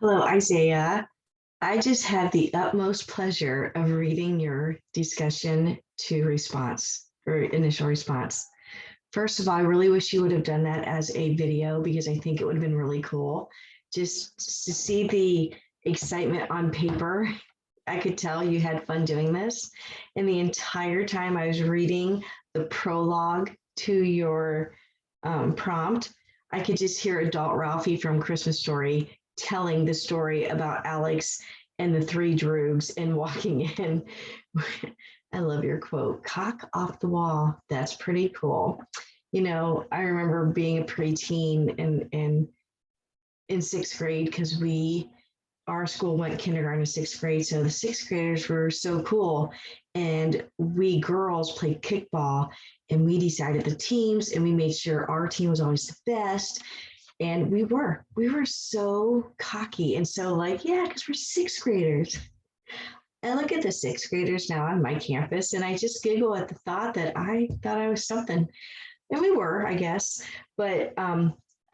Hello, Isaiah. I just had the utmost pleasure of reading your discussion to response or initial response. First of all, I really wish you would have done that as a video because I think it would have been really cool. Just to see the excitement on paper, I could tell you had fun doing this. And the entire time I was reading the prologue to your prompt, I could just hear adult Ralphie from Christmas Story telling the story about Alex and the three droogs and walking in. I love your quote, cock off the wall. That's pretty cool. I remember being a preteen and in sixth grade because our school went kindergarten to sixth grade. So the sixth graders were so cool. And we girls played kickball and we decided the teams and we made sure our team was always the best. And we were so cocky and so like, yeah, because we're sixth graders. I look at the sixth graders now on my campus and I just giggle at the thought that I thought I was something. And we were, I guess, but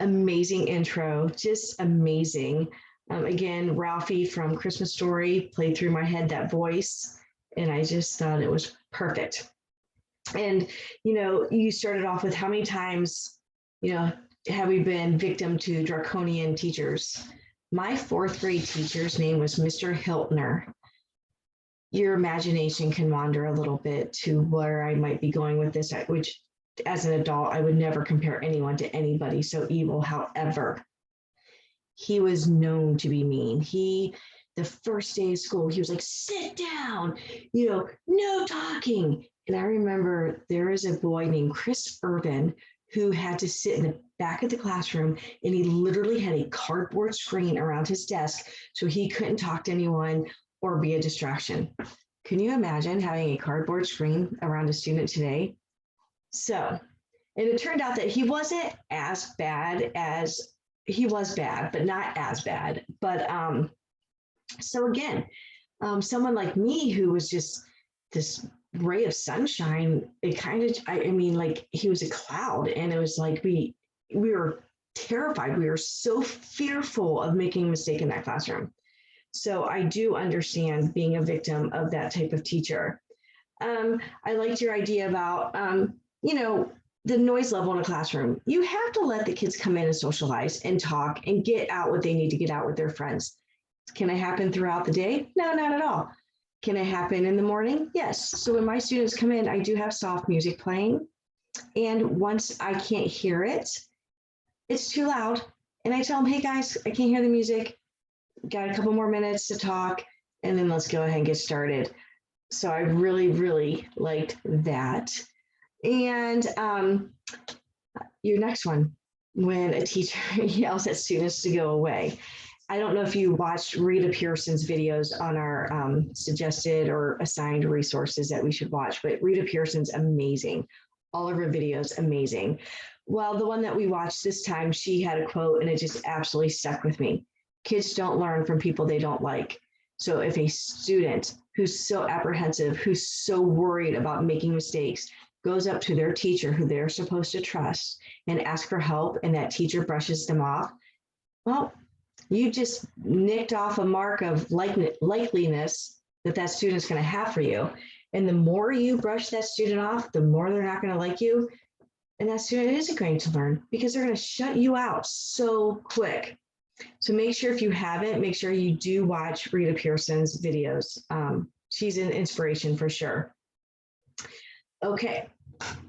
amazing intro, just amazing. Again, Ralphie from Christmas Story played through my head that voice, and I just thought it was perfect. And, you started off with how many times, have we been victim to draconian teachers? My fourth grade teacher's name was Mr. Hiltner. Your imagination can wander a little bit to where I might be going with this, which as an adult, I would never compare anyone to anybody so evil. However, he was known to be mean. The first day of school, he was like, sit down, no talking. And I remember there is a boy named Chris Irvin who had to sit in the back of the classroom and he literally had a cardboard screen around his desk so he couldn't talk to anyone or be a distraction. Can you imagine having a cardboard screen around a student today? So, and it turned out that he wasn't as bad as he was bad, but not as bad. But so again, someone like me who was just this ray of sunshine, it kind of, I mean, like he was a cloud, and it was like we were terrified. We were so fearful of making a mistake in that classroom. So I do understand being a victim of that type of teacher. I liked your idea about, the noise level in a classroom. You have to let the kids come in and socialize and talk and get out what they need to get out with their friends. Can it happen throughout the day? No, not at all. Can it happen in the morning? Yes. So when my students come in, I do have soft music playing. And once I can't hear it, it's too loud. And I tell them, hey guys, I can't hear the music. Got a couple more minutes to talk, and then let's go ahead and get started. So I really, really liked that. And your next one, when a teacher yells at students to go away. I don't know if you watched Rita Pearson's videos on our suggested or assigned resources that we should watch, but Rita Pearson's amazing. All of her videos, amazing. Well, the one that we watched this time, she had a quote and it just absolutely stuck with me. Kids don't learn from people they don't like. So if a student who's so apprehensive, who's so worried about making mistakes, goes up to their teacher who they're supposed to trust and ask for help, and that teacher brushes them off, well, you just nicked off a mark of likeliness that student's going to have for you. And the more you brush that student off, the more they're not going to like you. And that student isn't going to learn because they're going to shut you out so quick. So make sure if you haven't, make sure you do watch Rita Pearson's videos. She's an inspiration for sure. Okay.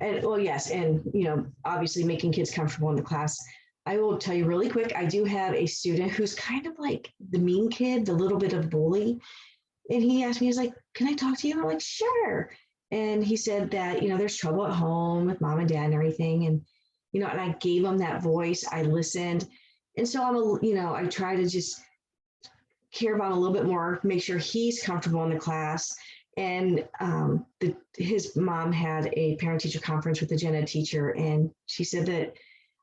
And well, yes. And, obviously making kids comfortable in the class. I will tell you really quick, I do have a student who's kind of like the mean kid, the little bit of bully. And he asked me, he's like, can I talk to you? I'm like, sure. And he said that, there's trouble at home with mom and dad and everything. And, and I gave him that voice. I listened. And so I try to just care about a little bit more, make sure he's comfortable in the class. And his mom had a parent-teacher conference with the gen ed teacher, and she said that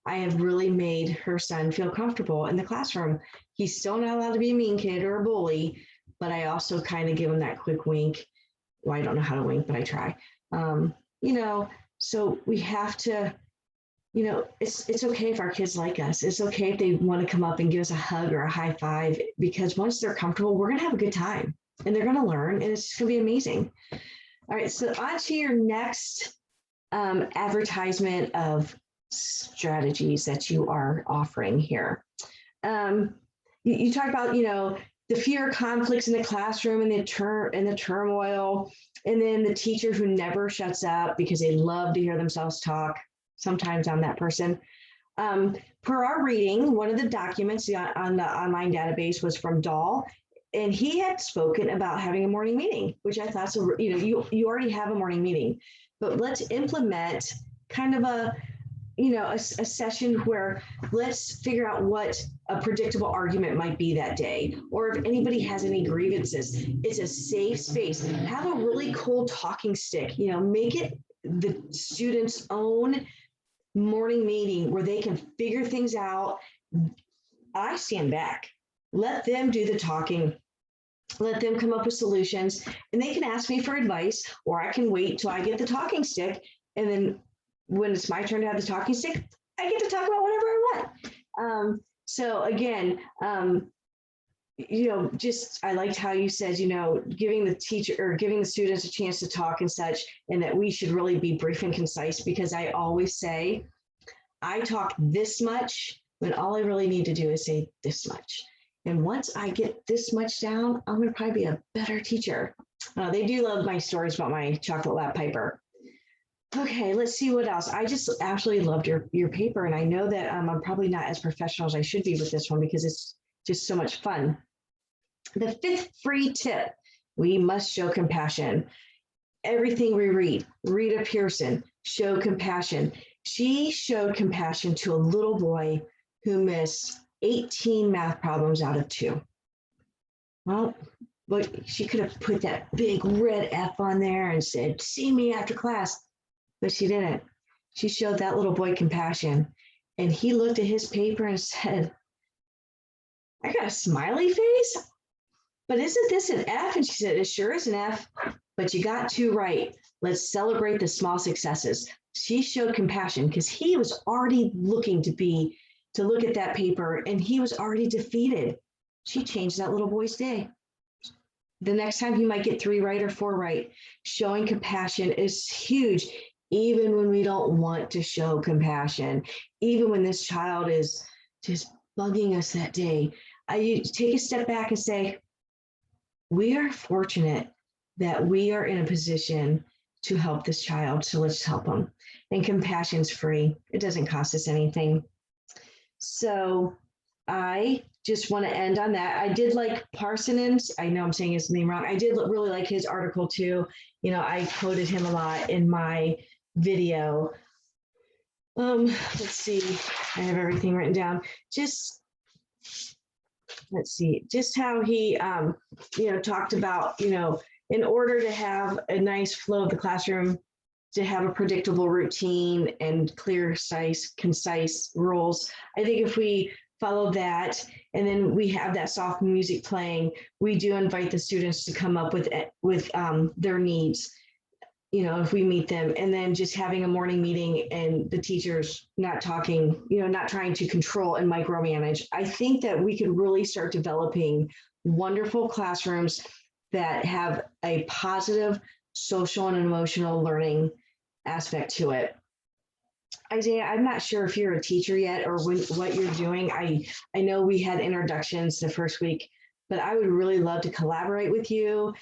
I have really made her son feel comfortable in the classroom. He's still not allowed to be a mean kid or a bully, but I also kind of give him that quick wink. Well, I don't know how to wink, but I try. So we have to it's okay if our kids like us. It's okay if they want to come up and give us a hug or a high five, because once they're comfortable, we're going to have a good time and they're going to learn, and it's just going to be amazing. All right, so on to your next advertisement of strategies that you are offering here. You talk about, the fear conflicts in the classroom and the turmoil, and then the teacher who never shuts up because they love to hear themselves talk. Sometimes I'm that person. Per our reading, one of the documents on the online database was from Dahl, and he had spoken about having a morning meeting, which I thought, so, you already have a morning meeting, but let's implement kind of a session where let's figure out what a predictable argument might be that day, or if anybody has any grievances. It's a safe space. Have a really cool talking stick, make it the students' own morning meeting where they can figure things out. I stand back, let them do the talking, let them come up with solutions, and they can ask me for advice, or I can wait till I get the talking stick, and then when it's my turn to have the talking stick, I get to talk about whatever I want. So again, I liked how you said, giving the teacher or giving the students a chance to talk and such, and that we should really be brief and concise, because I always say, I talk this much when all I really need to do is say this much. And once I get this much down, I'm going to probably be a better teacher. They do love my stories about my chocolate lab Piper. Okay, let's see what else. I just absolutely loved your paper, and I know that I'm probably not as professional as I should be with this one because it's just so much fun. The fifth free tip: we must show compassion. Everything we read, Rita Pierson, show compassion. She showed compassion to a little boy who missed 18 math problems out of 2. Well, but she could have put that big red F on there and said, "See me after class." But she didn't. She showed that little boy compassion, and he looked at his paper and said, "I got a smiley face, but isn't this an F?" And she said, "It sure is an F, but you got 2 right. Let's celebrate the small successes." She showed compassion because he was already looking to look at that paper, and he was already defeated. She changed that little boy's day. The next time he might get 3 right or 4 right. Showing compassion is huge. Even when we don't want to show compassion, even when this child is just bugging us that day, I take a step back and say, we are fortunate that we are in a position to help this child, so let's help them. And compassion's free. It doesn't cost us anything. So I just want to end on that. I did like Parsonen's. I know I'm saying his name wrong. I did really like his article too. I quoted him a lot in my video. Let's see. I have everything written down. Let's see. Just how he, talked about, in order to have a nice flow of the classroom, to have a predictable routine and clear, concise rules. I think if we follow that, and then we have that soft music playing, we do invite the students to come up with their needs, if we meet them, and then just having a morning meeting and the teachers not talking, not trying to control and micromanage. I think that we could really start developing wonderful classrooms that have a positive social and emotional learning aspect to it. Isaiah, I'm not sure if you're a teacher yet or what you're doing. I know we had introductions the first week, but I would really love to collaborate with you.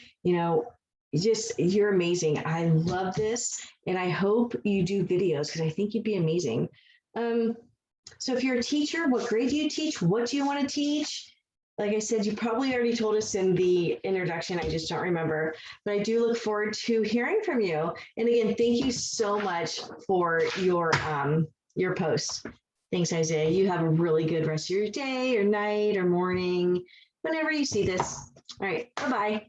You're amazing. I love this, and I hope you do videos because I think you'd be amazing. So if you're a teacher, what grade do you teach? What do you want to teach? Like I said, you probably already told us in the introduction, I just don't remember, but I do look forward to hearing from you. And again, thank you so much for your posts. Thanks, Isaiah. You have a really good rest of your day or night or morning, whenever you see this. All right, bye-bye.